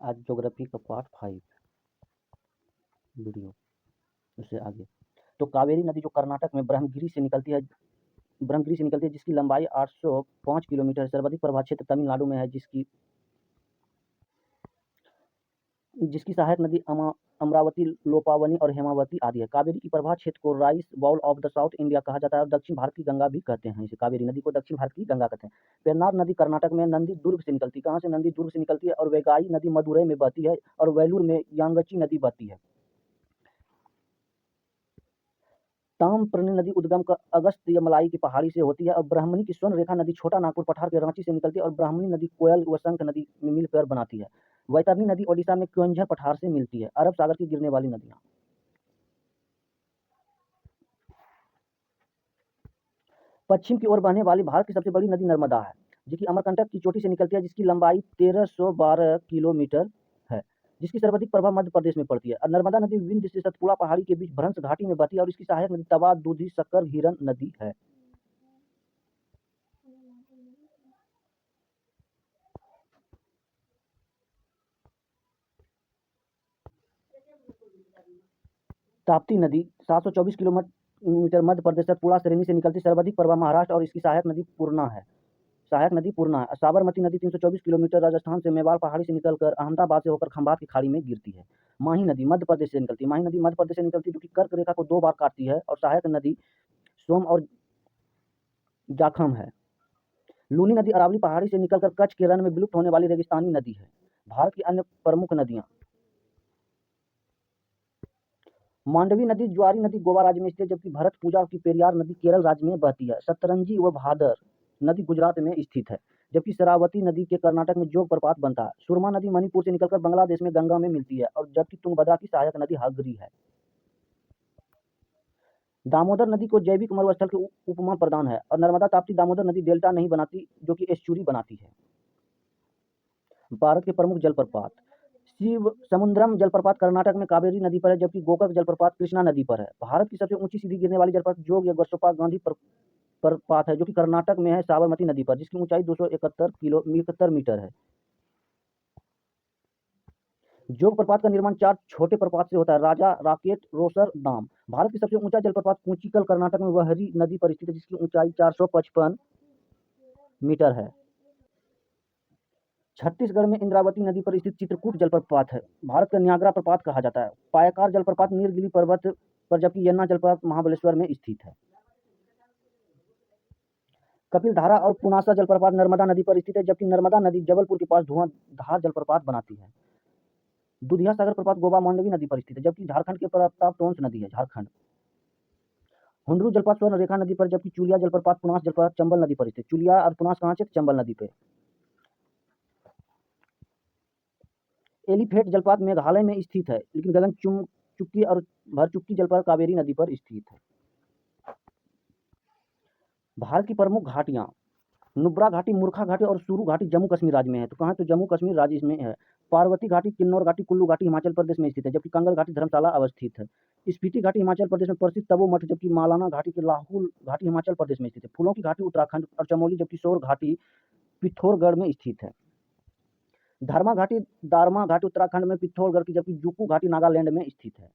आज ज्योग्राफी का part 5 video, उससे आगे। तो कावेरी नदी जो कर्नाटक में ब्रह्मगिरी से निकलती है, जिसकी लंबाई 805 किलोमीटर है। सर्वाधिक प्रभाव क्षेत्र तमिलनाडु में है, जिसकी सहायक नदी अमरावती, लोपावनी और हेमावती आदि है। कावेरी की प्रभाव क्षेत्र को rice bowl of the south India कहा जाता है और दक्षिण भारत की गंगा भी कहते हैं। इसे कावेरी नदी को दक्षिण भारत की गंगा कहते हैं। पेन्नार नदी कर्नाटक में नंदी दुर्ग से निकलती है। कहाँ से? नंदी दुर्ग से निकलती है और वेगाई नदी मदुरई में बहती है और वेलूर में यांगची नदी बहती है। ताम्रपर्णी नदी उद्गम अगस्त्यमलाई की पहाड़ी से होती है और ब्राह्मणी की स्वर्ण रेखा नदी छोटा नागपुर पठार के रांची से निकलती है और ब्राह्मणी नदी कोयल व शंख नदी में मिलकर बनाती है। वैतरणी नदी ओडिशा में क्योंझर पठार से मिलती है। अरब सागर की गिरने वाली नदियां। पश्चिम की ओर बहने वाली भारत की सबसे बड़ी नदी नर्मदा है, जो कि अमरकंटक की चोटी से निकलती है, जिसकी लंबाई 1312 किलोमीटर है, जिसकी सर्वाधिक प्रभाव मध्य प्रदेश में पड़ती है। और नर्मदा नदी विंध्य से सतपुड़ा पहाड़ी के बीच भ्रंश घाटी में बहती है और इसकी सहायक नदी तवा, दूधी, शक्कर, हिरन नदी है। ताप्ती नदी 724 किलोमीटर मध्य प्रदेश सतपुड़ा श्रेणी से निकलती, सर्वाधिक प्रभाव महाराष्ट्र और इसकी सहायक नदी पूर्णा है। साबरमती नदी 324 किलोमीटर राजस्थान से मेवाड़ पहाड़ी से निकलकर अहमदाबाद से होकर खंभात की खाड़ी में गिरती है। माही नदी मध्य प्रदेश से निकलती है। माही नदी मध्य प्रदेश से निकलती जो कि कर्क रेखा को 2 बार काटती है और सहायक नदी सोम और जाखम है। लूनी नदी अरावली पहाड़ी से निकलकर कच्छ के रण में विलुप्त होने वाली रेगिस्तानी नदी है। भारत की अन्य प्रमुख नदियां। मांडवी नदी ज्वारी नदी गोवा राज्य में स्थित है, जबकि भरत पूजा की पेरियार नदी केरल राज्य में बहती है। सतरंजी व भादर नदी गुजरात में स्थित है, जबकि शरावती नदी के कर्नाटक में जोग प्रपात बनता है। सुरमा नदी मणिपुर से निकलकर बांग्लादेश में गंगा में मिलती है और जबकि तुंगभद्रा की सहायक नदी हगरी है। दामोदर नदी को जैविक मरुस्थल की उपमा प्रदान है और नर्मदा ताप्ती दामोदर नदी डेल्टा नहीं बनाती, जो कि एस्चुरी बनाती है। भारत के प्रमुख जलप्रपात। शिव समुद्रम जलप्रपात कर्नाटक में कावेरी नदी पर है, जबकि गोकक जलप्रपात कृष्णा नदी पर है। भारत की सबसे ऊंची सीधी गिरने वाली जलप्रपात जोग या गोस्पा गांधी प्रपात है, जो कि कर्नाटक में है साबरमती नदी पर, जिसकी ऊंचाई 271 मीटर है। जोग प्रपात का निर्माण 4 छोटे प्रपात से होता है। राजा राकेट, रोसर, दाम। भारत की सबसे ऊंचा जलप्रपात कुंचिकल कर्नाटक में वहरी नदी पर स्थित है, जिसकी ऊंचाई 455 मीटर है। छत्तीसगढ़ में इंद्रावती नदी पर स्थित चित्रकूट जलप्रपात है, भारत का न्यागरा प्रपात कहा जाता है। पायकार जलप्रपात नीलगिरी पर्वत पर, जबकि यन्ना जलप्रपात महाबलेश्वर में स्थित है। कपिलधारा और पुनासा जलप्रपात नर्मदा नदी पर स्थित है, जबकि नर्मदा नदी जबलपुर के पास धुआंधार जलप्रपात बनाती है। दुधिया सागर प्रपात गोवा मांडवी नदी पर स्थित है, जबकि झारखंड के प्रतापटोंस नदी है झारखंड। हुंडरू जलप्रपात स्वर्ण रेखा नदी पर, जबकि चुलिया जलप्रपात पुनास जलप्रपात चंबल नदी पर स्थित। चुलिया और पुनास कहाँ से? चंबल नदी पे। एलिफेंट जलप्रपात मेघालय में स्थित है, लेकिन गगन चुक्की और भरचुक्की जलप्रपात कावेरी नदी पर स्थित है। भारत की प्रमुख घाटियां। नुब्रा घाटी, मूर्खा घाटी और सुरू घाटी जम्मू कश्मीर राज्य में है। तो कहाँ? तो जम्मू कश्मीर राज्य में है। पार्वती घाटी, किन्नौर घाटी, कुल्लू घाटी हिमाचल प्रदेश में स्थित है, जबकि कंगल घाटी धर्मशाला अवस्थित है। स्पीति घाटी हिमाचल प्रदेश में प्रसिद्ध तबो मठ, जबकि मालाना घाटी के लाहुल घाटी हिमाचल प्रदेश में स्थित है। फूलों की घाटी उत्तराखंड और चमोली, जबकि शोर घाटी पिथौरगढ़ में स्थित है। धर्मा घाटी, दारमा घाटी उत्तराखंड में पिथौरगढ़ की, जबकि जुकू घाटी नागालैंड में स्थित है।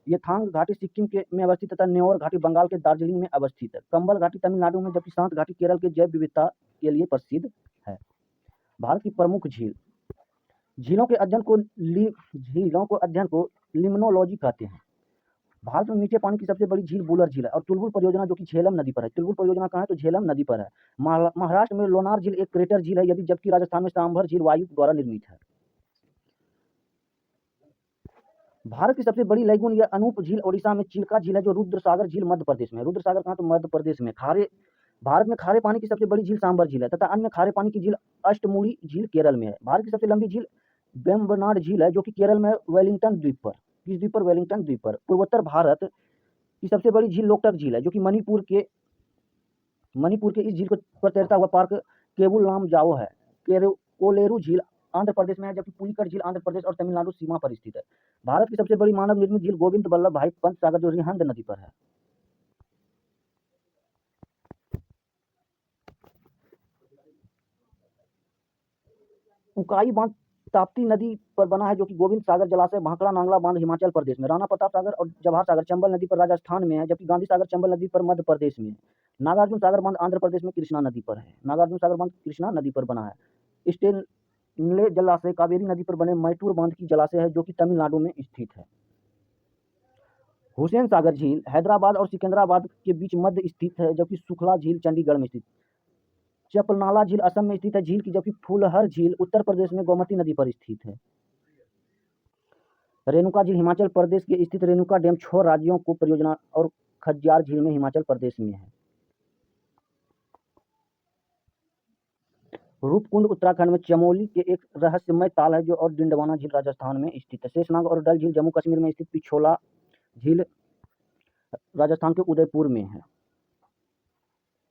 येथांग घाटी सिक्किम में अवस्थित तथा न्योर घाटी बंगाल के दार्जिलिंग में अवस्थित है। कंबल घाटी तमिलनाडु में, जबकि शांत घाटी केरल के जैव विविधता के लिए प्रसिद्ध है। भारत की प्रमुख झील। झीलों के अध्ययन को लिम्नोलॉजी कहते हैं। भारत में मीठे पानी की सबसे बड़ी झील बुलर झील है और तुलबुल परियोजना, जो कि झेलम नदी पर है। तुलबुल परियोजना कहाँ है? तो झेलम नदी पर है। महाराष्ट्र में लोनार झील एक क्रेटर झील है, यदि जबकि राजस्थान में सांभर झील वायु द्वारा निर्मित है। भारत की सबसे बड़ी लैगून या अनूप झील ओडिशा में चिल्का झील है, जो रुद्रसागर झील मध्य प्रदेश में है। रुद्रसागर कहाँ? तो मध्य प्रदेश में। भारत में खारे पानी की सबसे बड़ी झील सांबर झील है तथा अन्य खारे पानी की झील अष्टमुड़ी झील केरल में है। भारत की सबसे लंबी झील वेम्बनाड झील है, जो कि केरल में वेलिंगटन द्वीप पर। किस द्वीप पर? वेलिंगटन द्वीप पर। पूर्वोत्तर भारत की सबसे बड़ी झील लोकटक झील है, जो कि मणिपुर के इस झील पर तैरता हुआ पार्क केबुल नाम जाओ है। कोलेरू झील आंध्र प्रदेश में है, जबकि पुलिकट झील आंध्र प्रदेश और तमिलनाडु सीमा पर स्थित है। भारत की सबसे बड़ी मानव निर्मित झील गोविंद बल्लभ भाई पंत सागर, जो रिहंद नदी पर है। उकाई बांध ताप्ती नदी पर बना है, जो कि गोविंद सागर जलाशय, भाखड़ा नांगला बांध हिमाचल प्रदेश में, राणा प्रताप सागर और जवाहर सागर चंबल नदी पर राजस्थान में है, जबकि गांधी सागर चंबल नदी पर मध्य प्रदेश में है। नागार्जुन सागर बांध आंध्र प्रदेश में कृष्णा नदी पर है। नागार्जुन सागर बांध कृष्णा नदी पर बना है। स्टेनले जलाशय कावेरी नदी पर बने मैटूर बांध की जलाशय है, जो कि तमिलनाडु में स्थित है। हुसैन सागर झील हैदराबाद और सिकंदराबाद के बीच मध्य स्थित है, जबकि सुखला झील चंडीगढ़ में स्थित। चपलनाला झील असम में स्थित है झील की, जबकि फूलहर झील उत्तर प्रदेश में गोमती नदी पर स्थित है। रेणुका झील हिमाचल प्रदेश के स्थित रेणुका डैम 6 राज्यों को परियोजना और खज्जियार झील में हिमाचल प्रदेश में है। रूपकुंड उत्तराखंड में चमोली के एक रहस्यमय ताल है जो, और डिंडवाना झील राजस्थान में स्थित है। शेषनाग और डल झील जम्मू कश्मीर में स्थित। पिछोला झील राजस्थान के उदयपुर में है।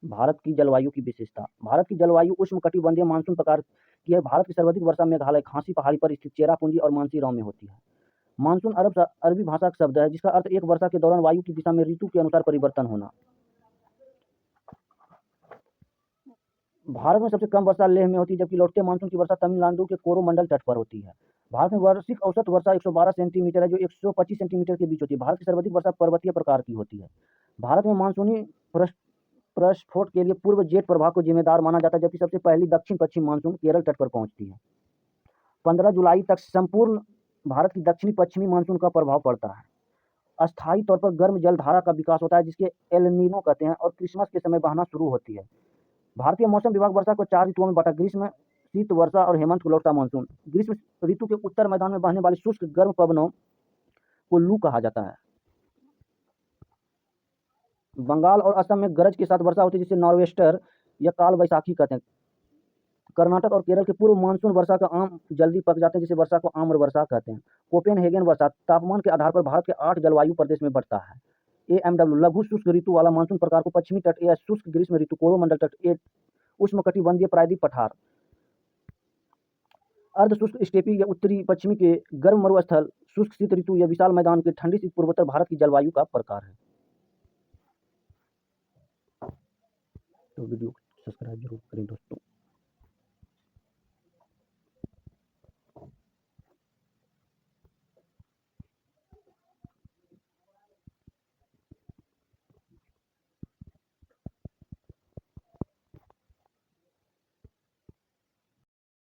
भारत की जलवायु की विशेषता। भारत की जलवायु उष्णकटिबंधीय मानसून प्रकार की है। भारत की सर्वाधिक वर्षा मेघालय खासी पहाड़ी पर स्थित चेरापूंजी और मानसीराम में होती है। मानसून अरबी भाषा का शब्द है, जिसका अर्थ एक वर्षा के दौरान वायु की दिशा में ऋतु के अनुसार परिवर्तन होना। भारत में सबसे कम वर्षा लेह में होती है, जबकि लौटते मानसून की वर्षा तमिलनाडु के कोरोमंडल तट पर होती है। भारत में वार्षिक औसत वर्षा 112 सेंटीमीटर है, जो 125 सेंटीमीटर के बीच होती है। भारत की सर्वाधिक वर्षा पर्वतीय प्रकार की होती है। भारत में मानसूनी प्रस्फोट के लिए पूर्व जेट प्रभाव को जिम्मेदार माना जाता है, जबकि सबसे पहली दक्षिण पश्चिम मानसून केरल तट पर पहुंचती है। 15 जुलाई तक संपूर्ण भारत की दक्षिणी पश्चिमी मानसून का प्रभाव पड़ता है। अस्थायी तौर पर गर्म जलधारा का विकास होता है, जिसके एल नीनो कहते हैं, और क्रिसमस के समय बहना शुरू होती है। भारतीय मौसम विभाग वर्षा को 4 ऋतुओं में बांटा: ग्रीष्म, शीत, वर्षा और हेमंत को लौटता मानसून। ग्रीष्म ऋतु के उत्तर मैदान में बहने वाली शुष्क गर्म पवनों को लू कहा जाता है। बंगाल और असम में गरज के साथ वर्षा होती है, जिसे नॉर्वेस्टर या काल वैशाखी कहते हैं। कर्नाटक और केरल के पूर्व मानसून वर्षा का आम जल्दी पक जाते हैं, जिसे वर्षा को आम्र वर्षा कहते हैं। कोपेनहेगन वर्षा तापमान के आधार पर भारत के 8 जलवायु प्रदेश में बढ़ता है। AMW लघु शुष्क ऋतु वाला मानसून प्रकार को पश्चिमी तट या शुष्क ग्रीष्म ऋतु, कोरोमंडल तट, उष्णकटिबंधीय प्रायद्वीप पठार, अर्ध शुष्क स्टेपी या उत्तरी पश्चिमी के गर्म मरुस्थल, शुष्क शीत ऋतु या विशाल मैदान के ठंडी शीत पूर्वोत्तर भारत की जलवायु का प्रकार है। तो वीडियो को सब्सक्राइब जरूर करें दोस्तों।